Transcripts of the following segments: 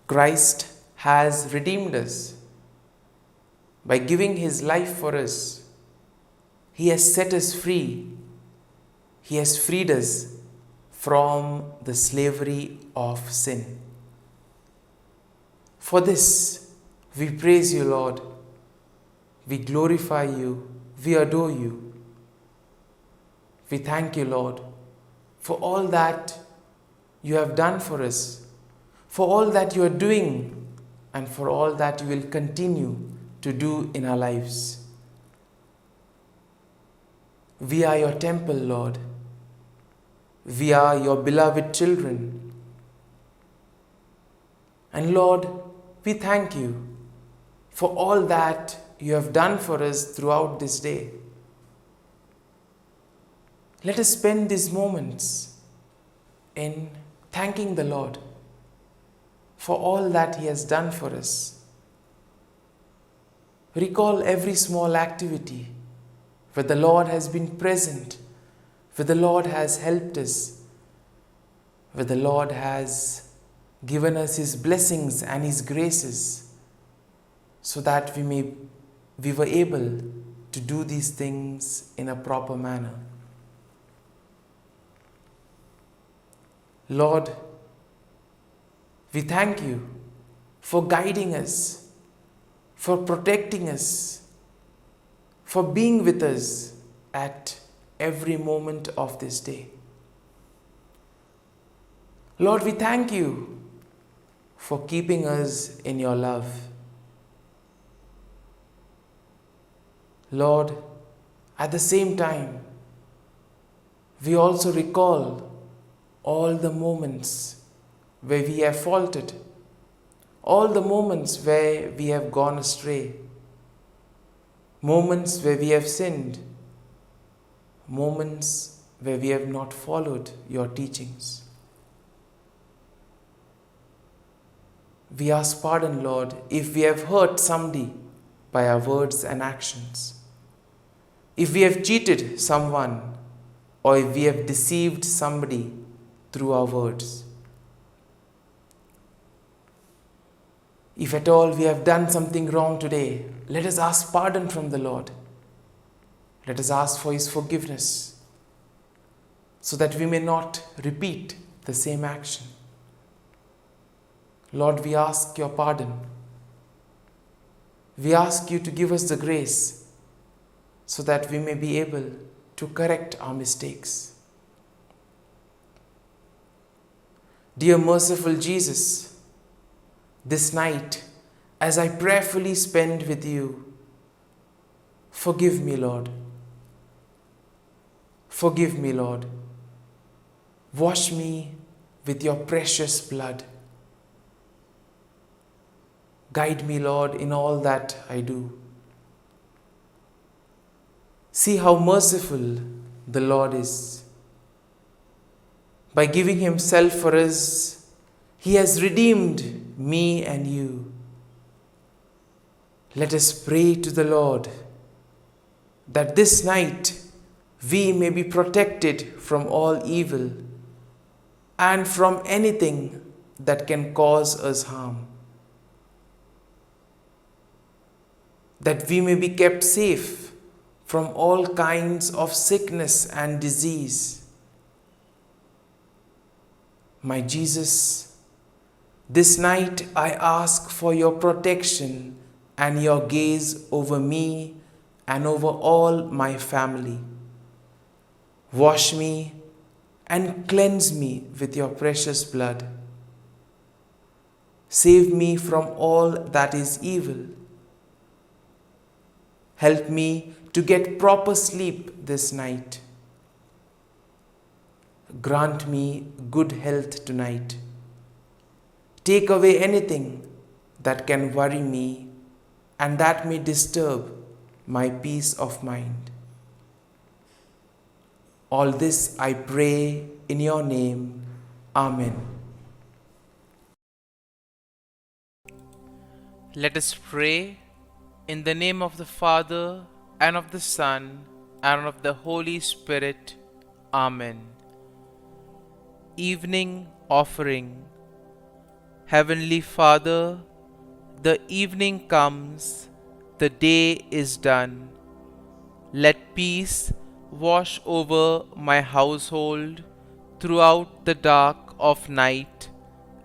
Christ has redeemed us by giving his life for us. He has set us free. He has freed us from the slavery of sin. For this, we praise you, Lord. We glorify you. We adore you. We thank you, Lord, for all that you have done for us, for all that you are doing, and for all that you will continue to do in our lives. We are your temple, Lord. We are your beloved children. And Lord, we thank you for all that you have done for us throughout this day. Let us spend these moments in thanking the Lord for all that he has done for us. Recall every small activity where the Lord has been present, where the Lord has helped us, where the Lord has given us his blessings and his graces, so that we were able to do these things in a proper manner. Lord, we thank you for guiding us, for protecting us, for being with us at every moment of this day. Lord, we thank you for keeping us in your love. Lord, at the same time, we also recall all the moments where we have faltered, all the moments where we have gone astray, moments where we have sinned, moments where we have not followed your teachings. We ask pardon, Lord, if we have hurt somebody by our words and actions, if we have cheated someone, or if we have deceived somebody through our words. If at all we have done something wrong today, let us ask pardon from the Lord. Let us ask for his forgiveness, so that we may not repeat the same action. Lord, we ask your pardon. We ask you to give us the grace so that we may be able to correct our mistakes. Dear merciful Jesus, this night, as I prayerfully spend with you, forgive me, Lord. Forgive me, Lord. Wash me with your precious blood. Guide me, Lord, in all that I do. See how merciful the Lord is. By giving himself for us, he has redeemed me and you. Let us pray to the Lord that this night we may be protected from all evil and from anything that can cause us harm. That we may be kept safe from all kinds of sickness and disease. My Jesus, this night I ask for your protection and your gaze over me and over all my family. Wash me and cleanse me with your precious blood. Save me from all that is evil. Help me to get proper sleep this night. Grant me good health tonight. Take away anything that can worry me and that may disturb my peace of mind. All this I pray in your name. Amen. Let us pray in the name of the Father, and of the Son, and of the Holy Spirit. Amen. Evening Offering. Heavenly Father, the evening comes, the day is done. Let peace wash over my household throughout the dark of night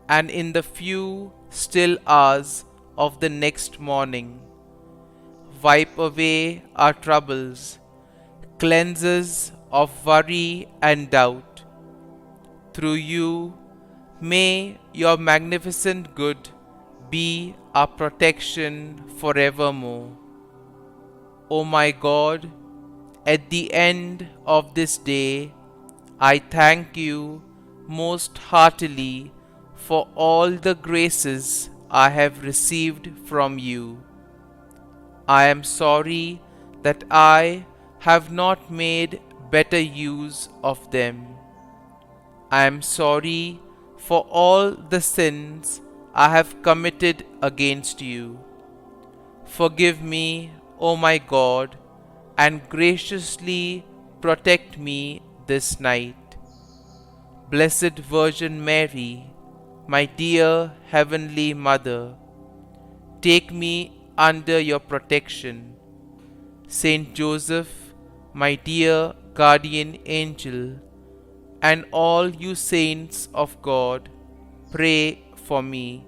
and in the few still hours of the next morning. Wipe away our troubles, cleanse us of worry and doubt. Through you, may your magnificent good be our protection forevermore. O my God, at the end of this day, I thank you most heartily for all the graces I have received from you. I am sorry that I have not made better use of them. I am sorry for all the sins I have committed against you. Forgive me, O my God, and graciously protect me this night. Blessed Virgin Mary, my dear Heavenly Mother, take me under your protection. Saint Joseph, my dear guardian angel, and all you saints of God, pray for me.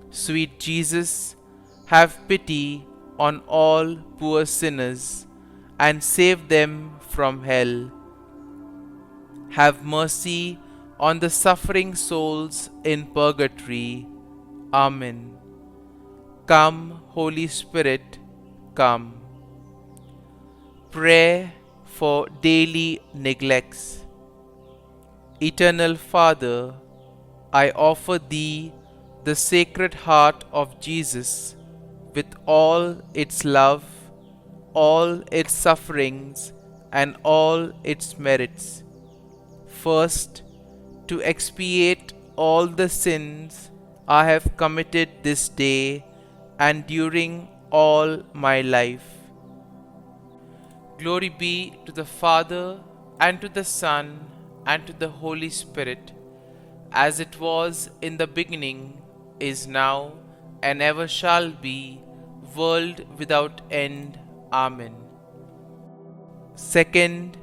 Sweet Jesus, have pity on all poor sinners and save them from hell. Have mercy on the suffering souls in purgatory. Amen. Come, Holy Spirit, come. Prayer for daily neglects. Eternal Father, I offer Thee the Sacred Heart of Jesus with all its love, all its sufferings, and all its merits. First, to expiate all the sins I have committed this day and during all my life. Glory be to the Father, and to the Son, and to the Holy Spirit, as it was in the beginning, is now, and ever shall be, world without end. Amen. Second,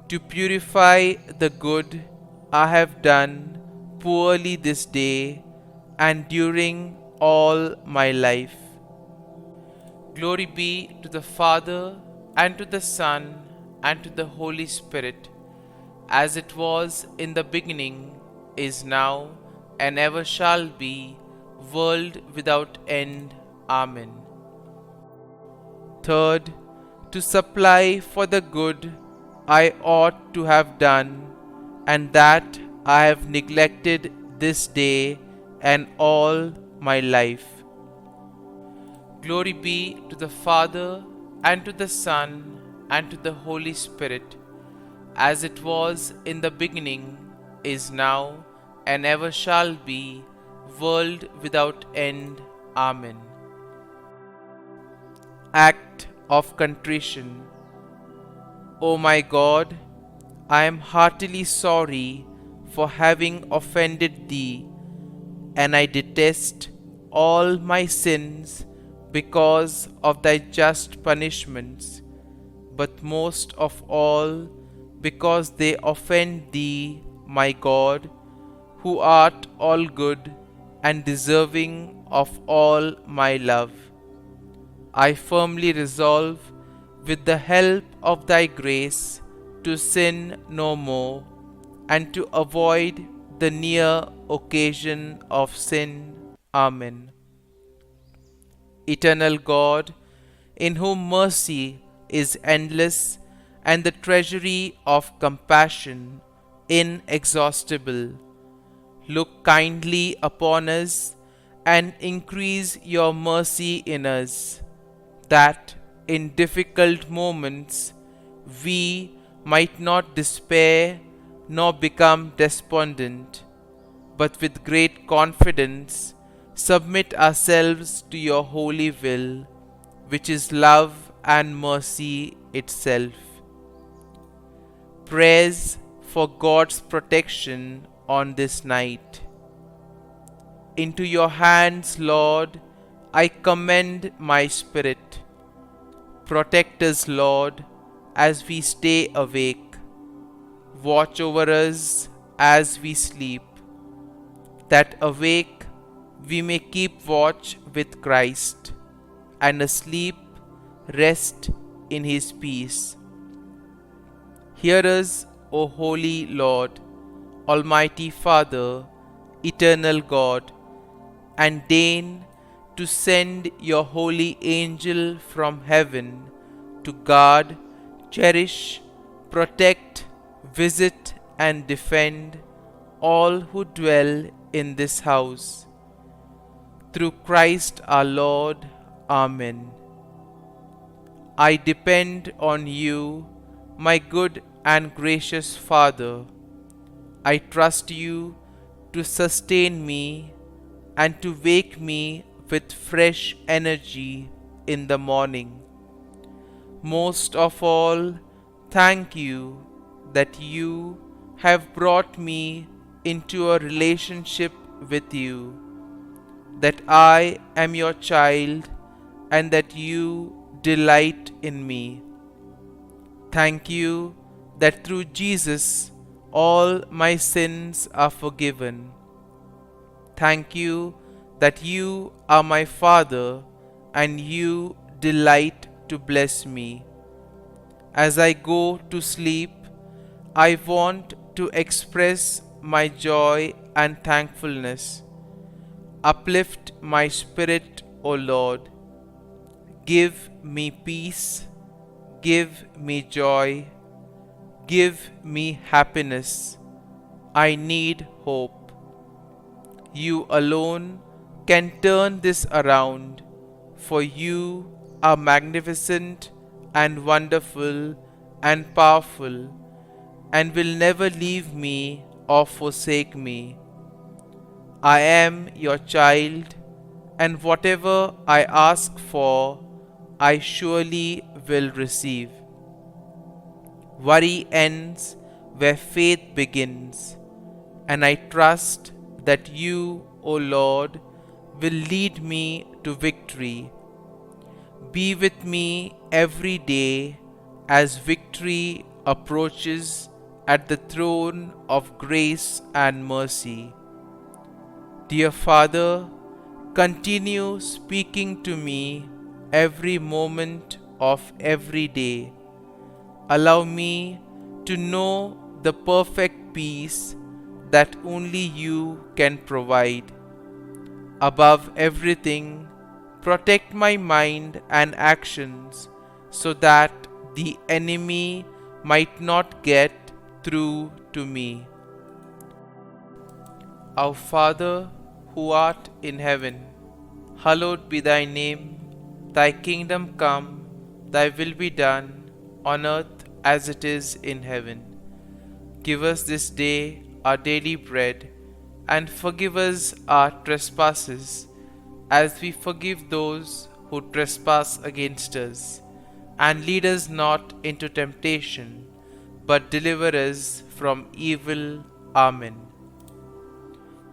to purify the good I have done poorly this day and during all my life. Glory be to the Father, and to the Son, and to the Holy Spirit, as it was in the beginning, is now, and ever shall be, world without end. Amen. Third, to supply for the good I ought to have done, and that I have neglected this day and all my life. Glory be to the Father, and to the Son, and to the Holy Spirit, as it was in the beginning, is now, and ever shall be, world without end. Amen. Act of Contrition. O my God, I am heartily sorry for having offended Thee, and I detest all my sins because of Thy just punishments, but most of all because they offend Thee, my God, who art all good and deserving of all my love. I firmly resolve, with the help of Thy grace, to sin no more, and to avoid the near occasion of sin. Amen. Eternal God, in whom mercy is endless and the treasury of compassion inexhaustible, look kindly upon us and increase your mercy in us, that in difficult moments we might not despair nor become despondent, but with great confidence submit ourselves to your holy will, which is love and mercy itself. Prayers for God's protection on this night. into your hands, Lord, I commend my spirit. Protect us, Lord, as we stay awake. Watch over us as we sleep, that awake we may keep watch with Christ, and asleep rest in his peace. Hear us, O Holy Lord, Almighty Father, Eternal God, and deign to send your holy angel from heaven to guard, cherish, protect, visit, and defend all who dwell in this house. Through Christ our Lord. Amen. I depend on you, my good and gracious Father. I trust you to sustain me and to wake me with fresh energy in the morning. Most of all, thank you that you have brought me into a relationship with you, that I am your child and that you delight in me. Thank you that through Jesus all my sins are forgiven. Thank you that you are my Father and you delight to bless me. As I go to sleep, I want to express my joy and thankfulness. Uplift my spirit, O Lord. Give me peace, give me joy, give me happiness. I need hope. You alone can turn this around, for you are magnificent and wonderful and powerful, and will never leave me or forsake me. I am your child, and whatever I ask for, I surely will receive. Worry ends where faith begins, and I trust that you, O Lord, will lead me to victory. Be with me every day as victory approaches at the throne of grace and mercy. Dear Father, continue speaking to me every moment of every day. Allow me to know the perfect peace that only you can provide. Above everything, protect my mind and actions so that the enemy might not get through to me. Our Father, who art in heaven, hallowed be thy name. Thy kingdom come, thy will be done, on earth as it is in heaven. Give us this day our daily bread, and forgive us our trespasses, as we forgive those who trespass against us. And lead us not into temptation, but deliver us from evil. Amen.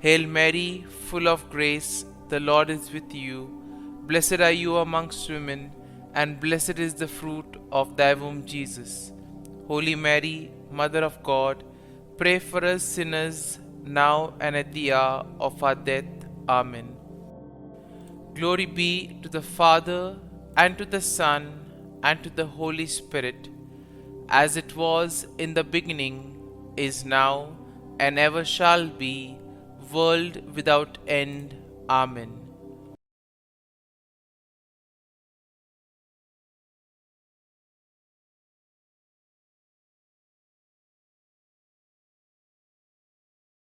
Hail Mary, full of grace, the Lord is with you. Blessed are you amongst women, and blessed is the fruit of thy womb, Jesus. Holy Mary, Mother of God, pray for us sinners, now and at the hour of our death. Amen. Glory be to the Father, and to the Son, and to the Holy Spirit, as it was in the beginning, is now, and ever shall be, world without end. Amen.